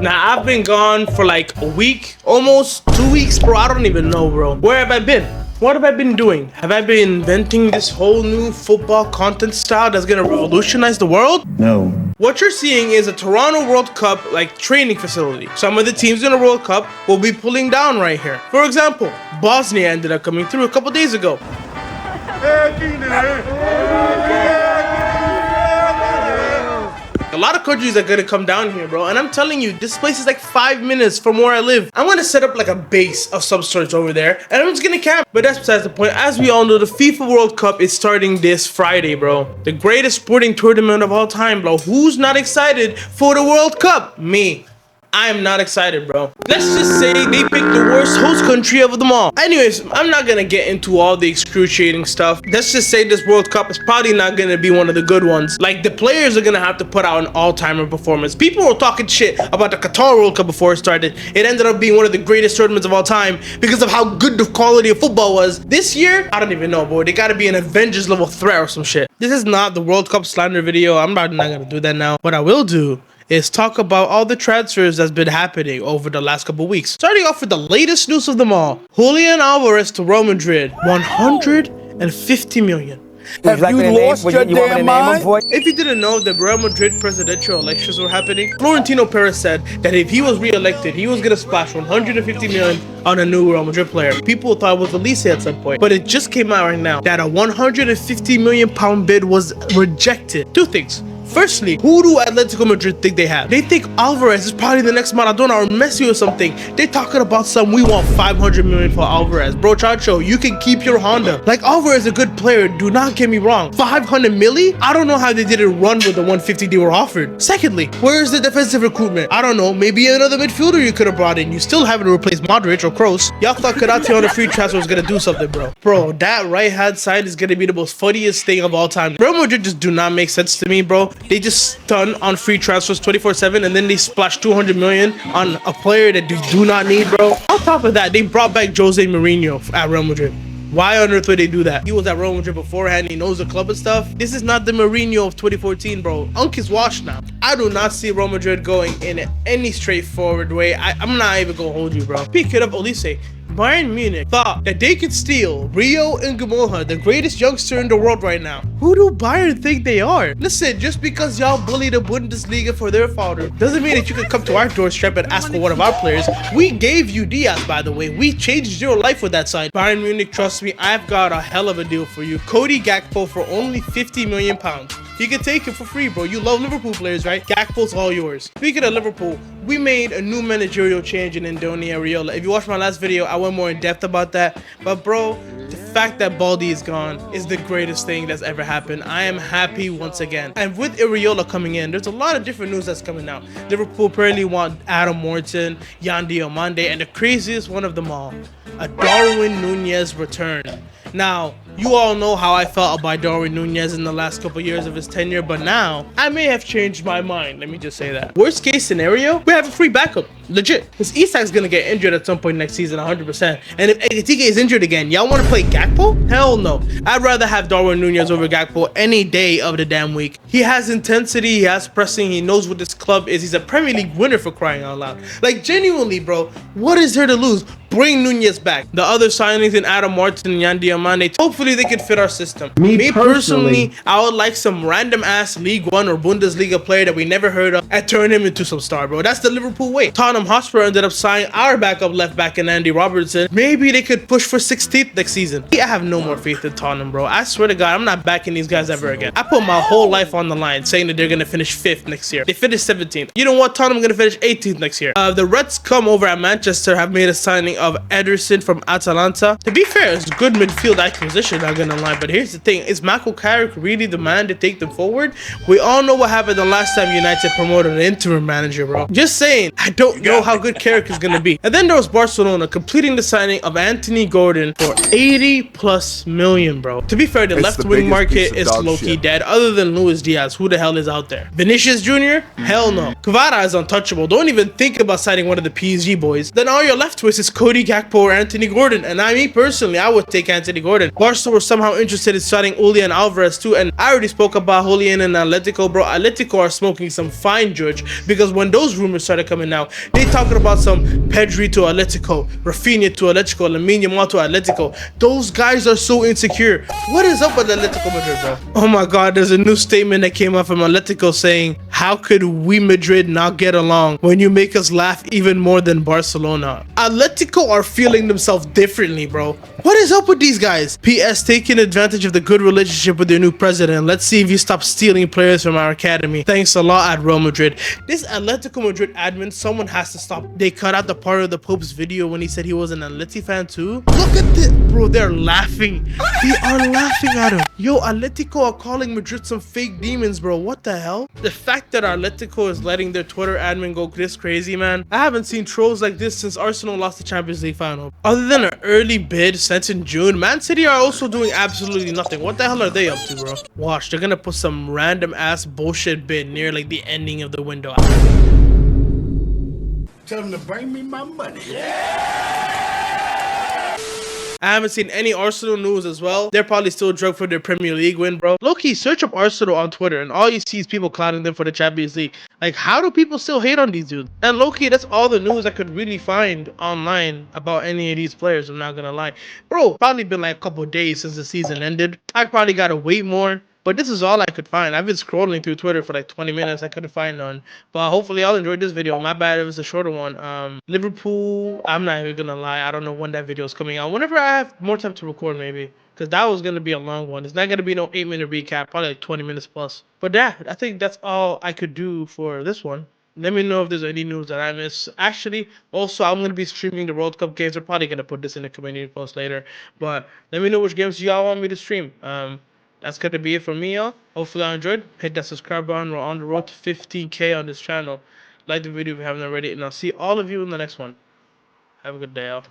Now, I've been gone for like a week, almost 2 weeks, bro. I don't even know, bro. Where have I been? What have I been doing? Have I been inventing this whole new football content style that's gonna revolutionize the world? No. What you're seeing is a Toronto World Cup like training facility. Some of the teams in the World Cup will be pulling down right here. For example, Bosnia ended up coming through a couple days ago. A lot of countries are gonna come down here, bro. And I'm telling you, this place is like 5 minutes from where I live. I'm gonna set up like a base of some sorts over there, and I'm just gonna camp. But that's besides the point. As we all know, the FIFA World Cup is starting this Friday, bro. The greatest sporting tournament of all time, bro. Who's not excited for the World Cup? Me. I am not excited, bro. Let's just say they picked the worst host country of them all. Anyways, I'm not gonna get into all the excruciating stuff. Let's just say this World Cup is probably not gonna be one of the good ones. Like, the players are gonna have to put out an all-timer performance. People were talking shit about the Qatar World Cup before it started. It ended up being one of the greatest tournaments of all time because of how good the quality of football was. This year, I don't even know, boy. They gotta be an Avengers level threat or some shit. This is not the World Cup slander video. I'm not gonna do that now. What I will do is talk about all the transfers that's been happening over the last couple weeks. Starting off with the latest news of them all. Julian Alvarez to Real Madrid, 150 million. Have you lost your damn mind? If you didn't know, the Real Madrid presidential elections were happening. Florentino Perez said that if he was re-elected, he was gonna splash 150 million on a new Real Madrid player. People thought it was Elise at some point, but it just came out right now that a 150 million pound bid was rejected. Two things. Firstly, who do Atletico Madrid think they have? They think Alvarez is probably the next Maradona or Messi or something. They're talking about we want 500 million for Alvarez. Bro, Chacho, you can keep your Honda. Like, Alvarez is a good player, do not get me wrong. 500 milli? I don't know how they didn't run with the 150 they were offered. Secondly, where's the defensive recruitment? I don't know, maybe another midfielder you could have brought in. You still haven't replaced Modric or Kroos. Y'all thought Karate on a free transfer was gonna do something, bro. Bro, that right-hand side is gonna be the most funniest thing of all time. Real Madrid just do not make sense to me, bro. They just stun on free transfers 24/7, and then they splash 200 million on a player that they do not need, bro. On top of that, they brought back Jose Mourinho at Real Madrid. Why on earth would they do that? He was at Real Madrid beforehand. He knows the club and stuff. This is not the Mourinho of 2014, bro. Unk is washed now. I do not see Real Madrid going in any straightforward way. I'm not even gonna hold you, bro. Speaking of Olise, Bayern Munich thought that they could steal Rio Ngumoha, the greatest youngster in the world right now. Who do Bayern think they are? Listen, just because y'all bully the Bundesliga for their father doesn't mean that you can come to our doorstep and ask for one of our players. We gave you Diaz, by the way. We changed your life with that side. Bayern Munich, trust me, I've got a hell of a deal for you. Cody Gakpo for only 50 million pounds. You can take it for free, bro. You love Liverpool players, right? Gakpo's all yours. Speaking of Liverpool, we made a new managerial change in Andoni Areola. If you watched my last video, I went more in depth about that. But bro, the fact that Baldy is gone is the greatest thing that's ever happened. I am happy once again. And with Areola coming in, there's a lot of different news that's coming out. Liverpool apparently want Adam Morton, Yan Diomande, and the craziest one of them all, a Darwin Nunez return. Now, you all know how I felt about Darwin Nunez in the last couple years of his tenure, but now I may have changed my mind. Let me just say that. Worst case scenario, we have a free backup. Legit. Because Isak's gonna get injured at some point next season, 100%. And if Ekitike is injured again, y'all want to play Gakpo? Hell no. I'd rather have Darwin Nunez over Gakpo any day of the damn week. He has intensity, he has pressing, he knows what this club is. He's a Premier League winner, for crying out loud. Like, genuinely, bro, what is there to lose? Bring Nunez back. The other signings in Adam Martin and Yan Diomande, hopefully they can fit our system. Me personally, I would like some random ass League 1 or Bundesliga player that we never heard of and turn him into some star, bro. That's the Liverpool way. Tottenham Hotspur ended up signing our backup left back in Andy Robertson. Maybe they could push for 16th next season. I have no more faith in Tottenham, bro. I swear to God, I'm not backing these guys ever again. I put my whole life on the line saying that they're gonna finish 5th next year. They finished 17th. You know what? Tottenham gonna finish 18th next year. The Reds come over at Manchester have made a signing of Ederson from Atalanta. To be fair, it's a good midfield acquisition, not gonna lie, but here's the thing, is Michael Carrick really the man to take them forward? We all know what happened the last time United promoted an interim manager, bro. Just saying, know how good Carrick is going to be. And then there was Barcelona completing the signing of Anthony Gordon for 80 plus million, bro. To be fair, the left wing market is low-key dead. Other than Luis Diaz, who the hell is out there? Vinicius Jr.? Hell no. Kvara is untouchable. Don't even think about signing one of the PSG boys. Then all your left twist is Cody Gakpo or Anthony Gordon. And me personally, I would take Anthony Gordon. Barca were somehow interested in signing Julian Alvarez too. And I already spoke about Julian and Atletico, bro. Atletico are smoking some fine judge, because when those rumors started coming out, they talking about some Pedri to Atletico, Rafinha to Atletico, Lamine Yamal to Atletico. Those guys are so insecure. What is up with Atletico Madrid, bro? Oh my god, there's a new statement that came out from Atletico saying, how could we Madrid not get along when you make us laugh even more than Barcelona? Atletico are feeling themselves differently, bro. What is up with these guys? PS taking advantage of the good relationship with their new president. Let's see if you stop stealing players from our academy. Thanks a lot at Real Madrid. This Atletico Madrid admin, someone has to stop. They cut out the part of the Pope's video when he said he was an Atleti fan too. Look at this, bro. They're laughing. They are laughing at him. Yo, Atletico are calling Madrid some fake demons, bro. What the hell? The fact that Atletico is letting their Twitter admin go this crazy, man. I haven't seen trolls like this since Arsenal lost the Champions League final. Other than an early bid sent in June, Man City are also doing absolutely nothing. What the hell are they up to, bro? Watch, they're gonna put some random ass bullshit bid near like the ending of the window. Tell them to bring me my money. I haven't seen any Arsenal news as well. They're probably still drunk for their Premier League win, bro. Low-key, search up Arsenal on Twitter and all you see is people clowning them for the Champions League. Like, how do people still hate on these dudes? And low-key, that's all the news I could really find online about any of these players, I'm not gonna lie. Bro, probably been like a couple of days since the season ended. I probably gotta wait more. But this is all I could find. I've been scrolling through Twitter for like 20 minutes. I couldn't find none. But hopefully y'all enjoyed this video. My bad if it's a shorter one. Liverpool, I'm not even gonna lie. I don't know when that video is coming out. Whenever I have more time to record, maybe. Because that was gonna be a long one. It's not gonna be no 8-minute recap. Probably like 20 minutes plus. But yeah, I think that's all I could do for this one. Let me know if there's any news that I missed. Actually, also, I'm going to be streaming the World Cup games. We're probably going to put this in the community post later. But let me know which games y'all want me to stream. That's going to be it from me, y'all. Hopefully I enjoyed. Hit that subscribe button. We're on the road to 15K on this channel. Like the video if you haven't already. And I'll see all of you in the next one. Have a good day, y'all.